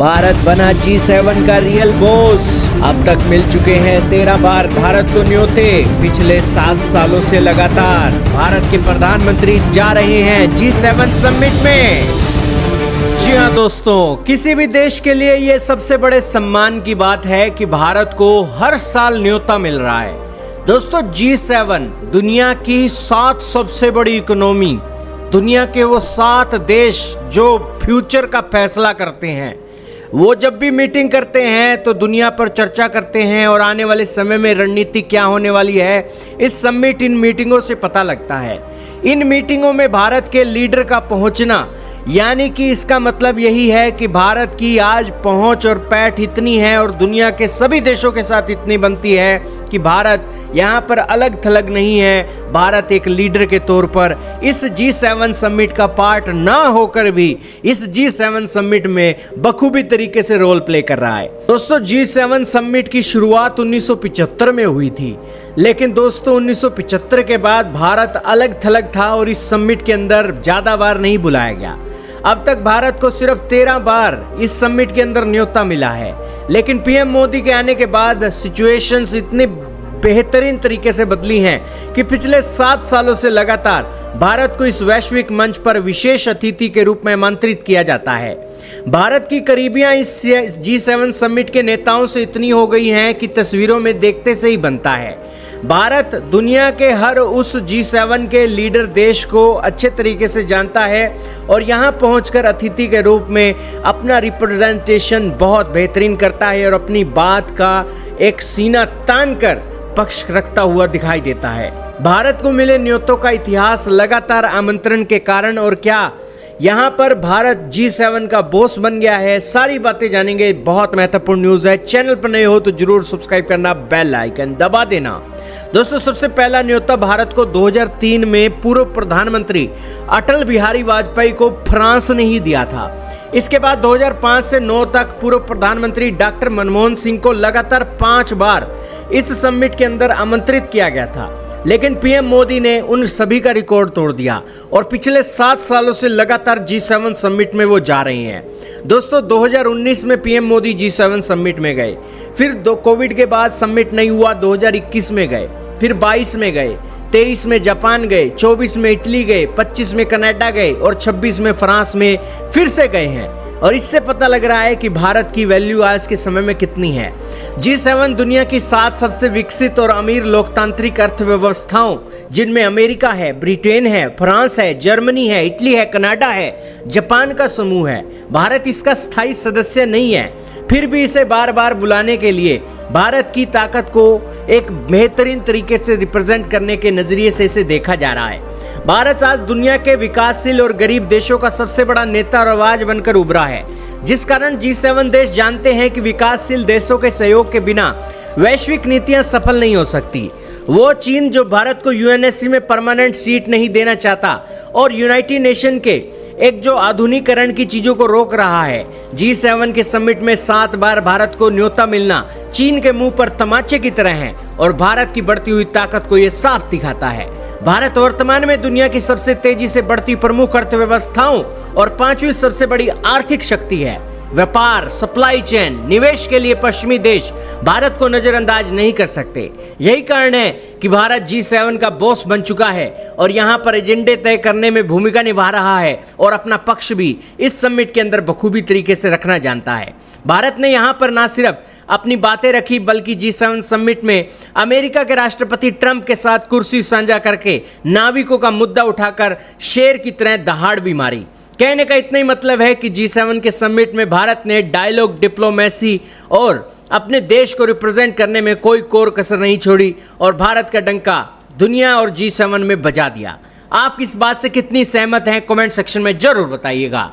भारत बना G7 का real boss. अब तक मिल चुके हैं 13 बार भारत को न्योते। पिछले 7 सालों से लगातार भारत के प्रधानमंत्री जा रहे हैं G7 समिट में। जी हाँ दोस्तों, किसी भी देश के लिए ये सबसे बड़े सम्मान की बात है कि भारत को हर साल न्योता मिल रहा है। दोस्तों, G7 दुनिया की 7 सबसे बड़ी इकोनॉमी, दुनिया के वो 7 देश जो फ्यूचर का फैसला करते हैं, वो जब भी मीटिंग करते हैं तो दुनिया पर चर्चा करते हैं और आने वाले समय में रणनीति क्या होने वाली है, इस समिट इन मीटिंगों से पता लगता है। इन मीटिंगों में भारत के लीडर का पहुंचना, यानी कि इसका मतलब यही है कि भारत की आज पहुंच और पैठ इतनी है और दुनिया के सभी देशों के साथ इतनी बनती है कि भारत यहाँ पर अलग थलग नहीं है। भारत एक लीडर के तौर पर इस G7 समिट का पार्ट ना होकर भी इस G7 समिट में बखूबी तरीके से रोल प्ले कर रहा है। दोस्तों, G7 समिट की शुरुआत 1975 में हुई थी, लेकिन दोस्तों 1975 के बाद भारत अलग थलग था और इस समिट के अंदर ज्यादा बार नहीं बुलाया गया। अब तक भारत को सिर्फ 13 बार इस समिट के अंदर न्योता मिला है, लेकिन पीएम मोदी के आने के बाद सिचुएशंस इतनी बेहतरीन तरीके से बदली हैं कि पिछले 7 सालों से लगातार भारत को इस वैश्विक मंच पर विशेष अतिथि के रूप में आमंत्रित किया जाता है। भारत की करीबियां इस G7 समिट के नेताओं से इतनी हो गई हैं कि तस्वीरों में देखते से ही बनता है। भारत दुनिया के हर उस G7 के लीडर देश को अच्छे तरीके से जानता है और यहाँ पहुंचकर अतिथि के रूप में अपना रिप्रेजेंटेशन बहुत बेहतरीन करता है और अपनी बात का एक सीना तान कर पक्ष रखता हुआ दिखाई देता है। भारत को मिले न्योतों का इतिहास लगातार आमंत्रण के कारण और क्या यहाँ पर भारत G7 का बॉस बन गया है, सारी बातें जानेंगे। बहुत महत्वपूर्ण न्यूज़ है। चैनल पर नए हो तो जरूर सब्सक्राइब करना, बेल आइकन दबा देना। दोस्तों, सबसे पहला न्योता भारत को 2003 में पूर्व प्रधानमंत्री अटल बिहारी वाजपेयी को फ्रांस ने ही दिया था। इसके बाद 2005 से 9 तक पूर्व प्रधानमंत्री डॉक्टर मनमोहन सिंह को लगातार 5 बार इस समिट के अंदर आमंत्रित किया गया था, लेकिन पीएम मोदी ने उन सभी का रिकॉर्ड तोड़ दिया और पिछले 7 सालों से लगातार G7 समिट में वो जा रहे हैं। दोस्तों, 2019 में पीएम मोदी G7 समिट में गए, फिर कोविड के बाद समिट नहीं हुआ, 2021 में गए, फिर 22 में गए, 23 में जापान गए, 24 में इटली गए, 25 में कनाडा गए और 26 में फ्रांस में फिर से गए हैं। और इससे पता लग रहा है कि भारत की वैल्यू आज के समय में कितनी है। G7 दुनिया की 7 सबसे विकसित और अमीर लोकतांत्रिक अर्थव्यवस्थाओं, जिनमें अमेरिका है, ब्रिटेन है, फ्रांस है, जर्मनी है, इटली है, कनाडा है, जापान का समूह है। भारत इसका स्थायी सदस्य नहीं है, फिर भी इसे बार बार बुलाने के लिए भारत की ताकत को एक बेहतरीन तरीके से रिप्रेजेंट करने के नजरिए से इसे देखा जा रहा है। भारत आज दुनिया के विकासशील और गरीब देशों का सबसे बड़ा नेता और आवाज बनकर उभरा है, जिस कारण G7 देश जानते हैं कि विकासशील देशों के सहयोग के बिना वैश्विक नीतियां सफल नहीं हो सकती। वो चीन जो भारत को UNSC में परमानेंट सीट नहीं देना चाहता और यूनाइटेड नेशन के एक जो आधुनिकीकरण की चीजों को रोक रहा है, G7 के समिट में 7 बार भारत को न्योता मिलना चीन के मुंह पर तमाचे की तरह है और भारत की बढ़ती हुई ताकत को यह साफ दिखाता है। भारत वर्तमान में दुनिया की सबसे तेजी से बढ़ती प्रमुख अर्थव्यवस्थाओं और 5वीं सबसे बड़ी आर्थिक शक्ति है। व्यापार, सप्लाई चेन, निवेश के लिए पश्चिमी देश भारत को नजरअंदाज नहीं कर सकते। यही कारण है कि भारत G7 का बॉस बन चुका है और यहाँ पर एजेंडे तय करने में भूमिका निभा रहा है और अपना पक्ष भी इस समिट के अंदर बखूबी तरीके से रखना जानता है। भारत ने यहाँ पर ना सिर्फ अपनी बातें रखी, बल्कि G7 समिट में अमेरिका के राष्ट्रपति ट्रंप के साथ कुर्सी साझा करके नाविकों का मुद्दा उठाकर शेर की तरह दहाड़ भी मारी। कहने का इतना ही मतलब है कि G7 के समिट में भारत ने डायलॉग, डिप्लोमेसी और अपने देश को रिप्रेजेंट करने में कोई कोर कसर नहीं छोड़ी और भारत का डंका दुनिया और G7 में बजा दिया। आप इस बात से कितनी सहमत हैं, कमेंट सेक्शन में जरूर बताइएगा।